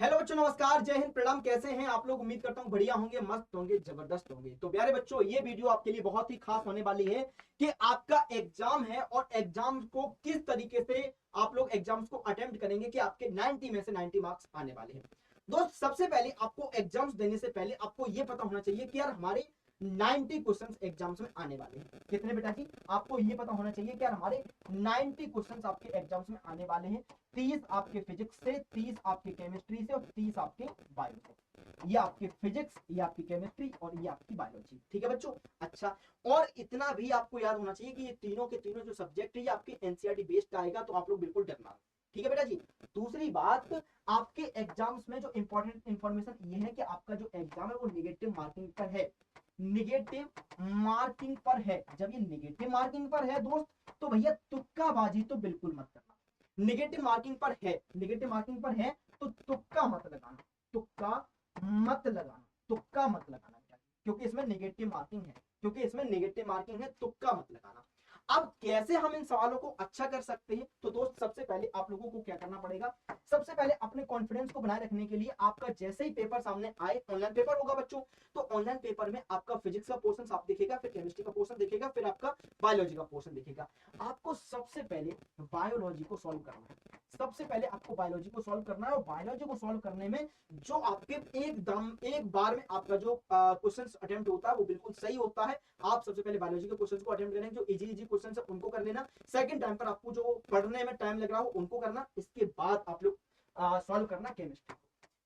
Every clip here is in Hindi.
हेलो बच्चों, नमस्कार, जय हिंद, प्रणाम। कैसे हैं आप लोग? उम्मीद करता हूं बढ़िया होंगे, मस्त होंगे, जबरदस्त होंगे। तो प्यारे बच्चों, ये वीडियो आपके लिए बहुत ही खास होने वाली है कि आपका एग्जाम है और एग्जाम को किस तरीके से आप लोग एग्जाम्स को अटेम्प्ट करेंगे कि आपके 90 में से 90 मार्क्स आने वाले हैं। दोस्त, सबसे पहले आपको एग्जाम्स देने से पहले आपको यह पता होना चाहिए कि यार हमारे 90 क्वेश्चंस एग्जाम्स में आने वाले हैं। कितने बेटा जी? आपको यह पता होना चाहिए कि यार हमारे 90 क्वेश्चंस आपके एग्जाम्स में आने वाले हैं। 30 आपके फिजिक्स से, 30 आपके केमिस्ट्री से और 30 आपके बायो से। ये आपके फिजिक्स, ये आपकी केमिस्ट्री और ये आपकी बायोलॉजी। ठीक है बच्चों? अच्छा, और इतना भी आपको याद होना चाहिए कि ये तीनों के तीनों जो सब्जेक्ट है ये आपके एनसीईआरटी बेस्ड आएगा, तो आप लोग बिल्कुल डरना। ठीक है बेटा जी। दूसरी बात, आपके एग्जाम्स में जो इंपॉर्टेंट इंफॉर्मेशन ये है कि आपका जो एग्जाम है वो निगेटिव मार्किंग पर है। निगेटिव मार्किंग पर है। जब ये निगेटिव मार्किंग पर है दोस्त, तो भैया तुक्काबाजी तो बिल्कुल मत करना। निगेटिव मार्किंग पर है, निगेटिव मार्किंग पर है तो तुक्का मत लगाना। तुक्का मत लगाना, तुक्का मत लगाना बेटा, क्योंकि इसमें निगेटिव मार्किंग है। क्योंकि इसमें निगेटिव मार्किंग है, तुक्का मत लगाना। अब कैसे हम इन सवालों को अच्छा कर सकते हैं? तो दोस्त, सबसे पहले आप लोगों को क्या करना पड़ेगा? सबसे पहले अपने कॉन्फिडेंस को बनाए रखने के लिए आपका जैसे ही पेपर सामने आए, ऑनलाइन पेपर होगा बच्चों, तो ऑनलाइन पेपर में आपका फिजिक्स का पोर्शन साफ दिखेगा, फिर केमिस्ट्री का पोर्शन दिखेगा, फिर आपका बायोलॉजी का पोर्शन दिखेगा। आपको सबसे पहले बायोलॉजी को सॉल्व करना है। सबसे पहले आपको बायोलॉजी को सॉल्व करना है, और बायोलॉजी को सॉल्व करने में जो आपके एकदम एक बार में आपका जो क्वेश्चन अटेम्प्ट होता है वो बिल्कुल सही होता है। आप सबसे पहले बायोलॉजी के क्वेश्चन को अटेम्प्ट करेंगे, जो इजी इजी क्वेश्चन है उनको कर लेना। सेकंड टाइम पर आपको जो पढ़ने में टाइम लग रहा हो उनको करना। इसके बाद आप लोग सॉल्व करना केमिस्ट्री को।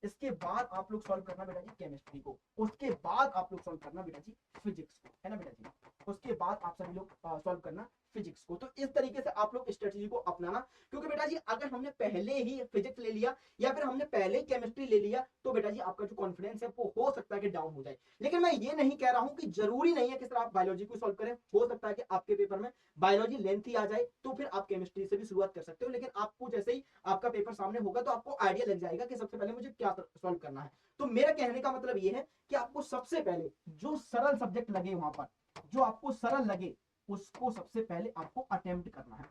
इसके बाद आप लोग सॉल्व करना बेटा जी केमिस्ट्री को। उसके बाद आप लोग सॉल्व करना बेटा जी फिजिक्स को, है ना बेटा जी? उसके बाद आप सभी लोग सॉल्व करना फिजिक्स को। तो इस तरीके से आप लोग स्ट्रेटजी को अपनाना, क्योंकि बेटा जी अगर हमने पहले ही फिजिक्स ले लिया या फिर हमने पहले ही केमिस्ट्री ले लिया तो बेटा जी आपका जो कॉन्फिडेंस है वो हो सकता है कि डाउन हो जाए। लेकिन मैं ये नहीं कह रहा हूं कि जरूरी नहीं है कि सिर्फ आप बायोलॉजी को सॉल्व करें। हो सकता है कि आपके पेपर में बायोलॉजी लेंथी आ जाए, तो फिर आप केमिस्ट्री से भी शुरुआत कर सकते हो। लेकिन आपको जैसे ही आपका पेपर सामने होगा तो आपको आइडिया लग जाएगा कि सबसे पहले मुझे क्या सॉल्व करना है। तो मेरा कहने का मतलब ये है कि आपको सबसे पहले जो सरल सब्जेक्ट लगे वहां पर, जो आपको सरल लगे, उसको सबसे पहले आपको अटेम्प्ट करना है,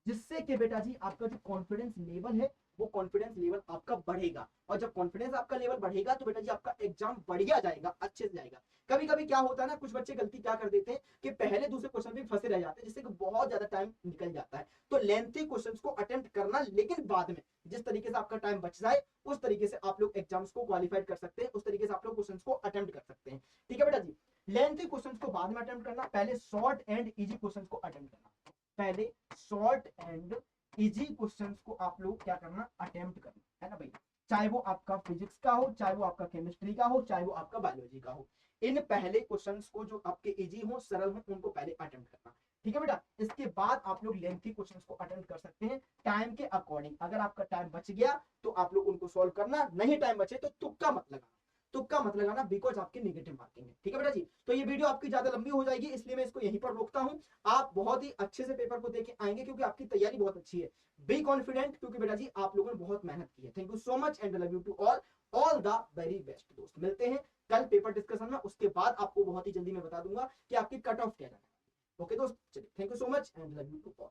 जिससे कि बेटा जी आपका जो कॉन्फिडेंस लेवल है वो कॉन्फिडेंस लेवल आपका बढ़ेगा। और जब कॉन्फिडेंस आपका लेवल बढ़ेगा तो बेटा जी आपका एग्जाम बढ़िया जाएगा, अच्छे से जाएगा। कभी कभी क्या होता है ना, कुछ बच्चे गलती क्या कर देते हैं कि पहले दूसरे क्वेश्चन भी फंसे रह जाते हैं, जिससे कि बहुत ज्यादा टाइम निकल जाता है। तो लेंथी क्वेश्चन को अटेम्प्ट करना, लेकिन बाद में जिस तरीके से आपका टाइम बच जाए उस तरीके से आप लोग एग्जाम्स को क्वालिफाइड कर सकते हैं, उस तरीके से आप लोग क्वेश्चन को अटेम्प्ट कर सकते हैं। ठीक है बेटा जी? लेंथी क्वेश्चन को बाद में अटेम्प्ट करना, पहले शॉर्ट एंड इजी क्वेश्चन को अटेम्प्ट करना। पहले शॉर्ट एंड इजी क्वेश्चंस को आप लोग क्या करना? अटेम्प्ट करना, है ना भाई? चाहे वो आपका फिजिक्स का हो, चाहे वो आपका केमिस्ट्री का हो, चाहे वो आपका बायोलॉजी का हो, इन पहले क्वेश्चंस को जो आपके इजी हो, सरल हो, उनको पहले अटेम्प्ट करना। ठीक है बेटा? इसके बाद आप लोग लेंथी क्वेश्चंस को अटेम्प्ट कर सकते हैं टाइम के अकॉर्डिंग। अगर आपका टाइम बच गया तो आप लोग उनको सॉल्व करना, नहीं टाइम बचे तो तुक्का मत लगाना। तुक्का मत लगाना, बिकॉज आपकी नेगेटिव मार्किंग है। ठीक है बेटा जी? तो ये वीडियो आपकी ज्यादा लंबी हो जाएगी, इसलिए मैं इसको यहीं पर रोकता हूं। आप बहुत ही अच्छे से पेपर को देके आएंगे, क्योंकि आपकी तैयारी बहुत अच्छी है। बी कॉन्फिडेंट, क्योंकि बेटा जी आप लोगों ने बहुत मेहनत की है। Thank you so much and love you to all. All the very best दोस्त। मिलते हैं कल पेपर डिस्कशन में, उसके बाद आपको बहुत ही जल्दी मैं बता दूंगा कि आपकी कट ऑफ क्या जाना है। ओके दोस्त, चलिए, thank you so much and love you to all.